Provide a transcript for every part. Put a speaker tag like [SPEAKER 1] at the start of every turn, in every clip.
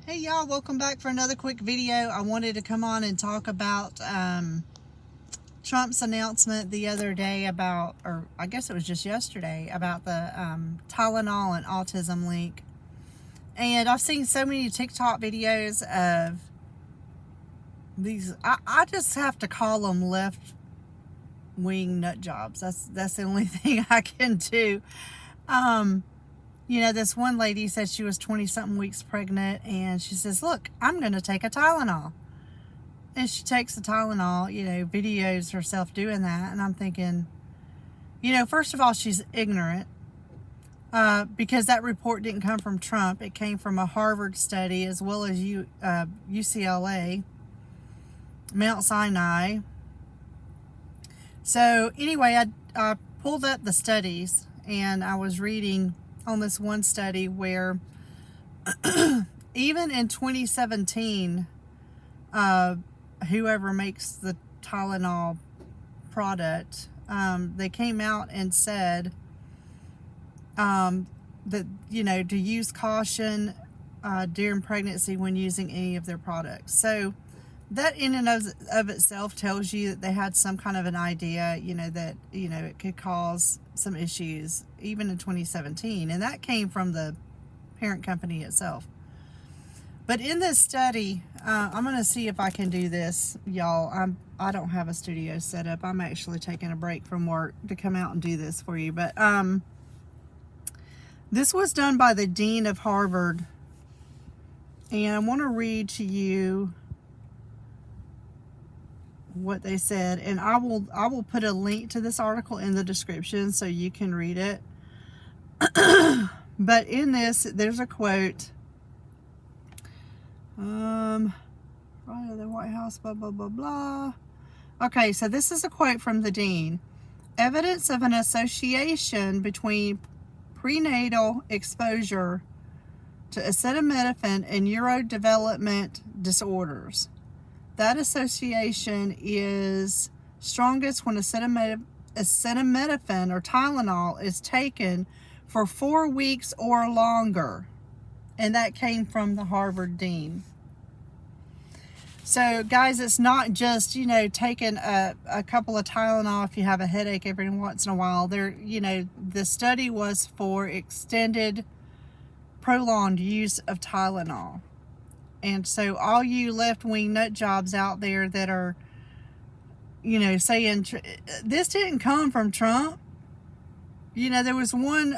[SPEAKER 1] Hey y'all, welcome back for another quick video. I wanted to come on and talk about Trump's announcement the other day about, or I guess it was just yesterday, about the Tylenol and autism link. And I've seen so many TikTok videos of these, I just have to call them left wing nut jobs. That's the only thing I can do. You know, this one lady said she was 20-something weeks pregnant, and she says, look, I'm going to take a Tylenol. And she takes the Tylenol, you know, videos herself doing that. And I'm thinking, you know, first of all, she's ignorant because that report didn't come from Trump. It came from a Harvard study as well as UCLA, Mount Sinai. So anyway, I pulled up the studies, and I was reading on this one study where even in 2017, whoever makes the Tylenol product, they came out and said that, you know, to use caution during pregnancy when using any of their products. So that in and of itself tells you that they had some kind of an idea, you know, that, you know, it could cause some issues even in 2017. And that came from the parent company itself. But in this study, I'm going to see if I can do this, y'all. I don't have a studio set up. I'm actually taking a break from work to come out and do this for you. But this was done by the dean of Harvard. And I want to read to you what they said, and I will put a link to this article in the description so you can read it. But in this, there's a quote. Right of the White House, blah blah blah blah. Okay, so this is a quote from the dean. Evidence of an association between prenatal exposure to acetaminophen and neurodevelopment disorders. That association is strongest when acetaminophen or Tylenol is taken for 4 weeks or longer. And that came from the Harvard dean. So, guys, it's not just, you know, taking a couple of Tylenol if you have a headache every once in a while. You know, the study was for extended, prolonged use of Tylenol. And so all you left-wing nut jobs out there that are, you know, saying this didn't come from Trump. You know, there was one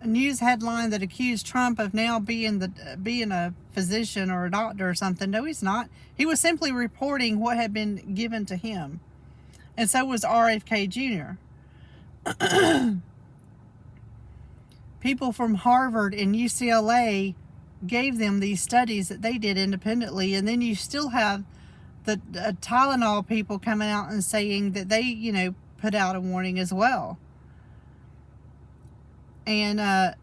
[SPEAKER 1] news headline that accused Trump of now being a physician or a doctor or something. No, he's not. He was simply reporting what had been given to him. And so was RFK Jr. People from Harvard and UCLA gave them these studies that they did independently, and then you still have the Tylenol people coming out and saying that they, you know, put out a warning as well. And I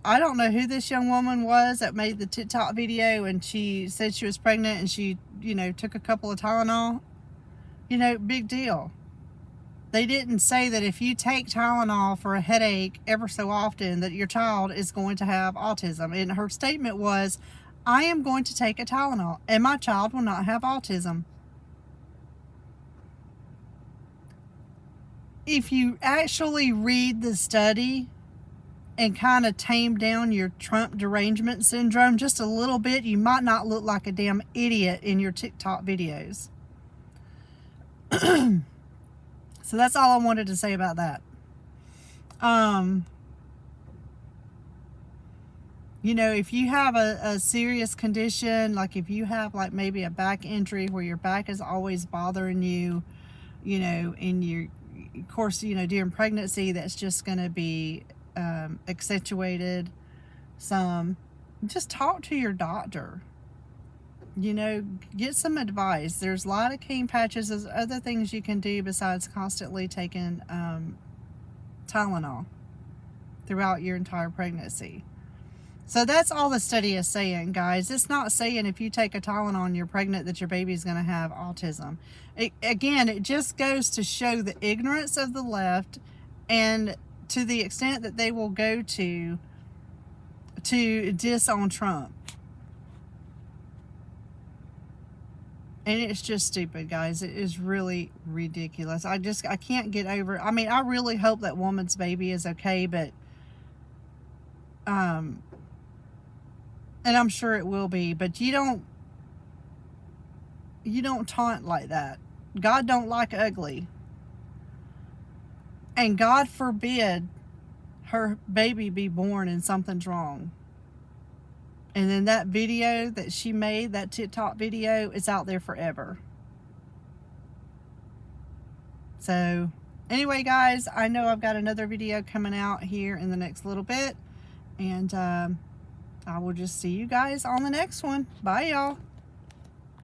[SPEAKER 1] don't know who this young woman was that made the TikTok video, and she said she was pregnant and she, you know, took a couple of Tylenol. You know, big deal. They didn't say that if you take Tylenol for a headache ever so often that your child is going to have autism. And her statement was, I am going to take a Tylenol and my child will not have autism. If you actually read the study and kind of tame down your Trump derangement syndrome just a little bit, you might not look like a damn idiot in your TikTok videos. So that's all I wanted to say about that. You know, if you have a serious condition, like if you have like maybe a back injury where your back is always bothering you, you know, in your, of course, you know, during pregnancy, that's just going to be accentuated some. Just talk to your doctor. You know, get some advice. There's lidocaine patches. There's other things you can do besides constantly taking Tylenol throughout your entire pregnancy. So that's all the study is saying, guys. It's not saying if you take a Tylenol and you're pregnant that your baby's going to have autism. It just goes to show the ignorance of the left, and to the extent that they will go to diss on Trump. And it's just stupid, guys. It is really ridiculous. I can't get over it. I mean, I really hope that woman's baby is okay, but and I'm sure it will be, but you don't taunt like that. God don't like ugly. And God forbid her baby be born and something's wrong. And then that video that she made, that TikTok video, is out there forever. So anyway, guys, I know I've got another video coming out here in the next little bit. And I will just see you guys on the next one. Bye, y'all.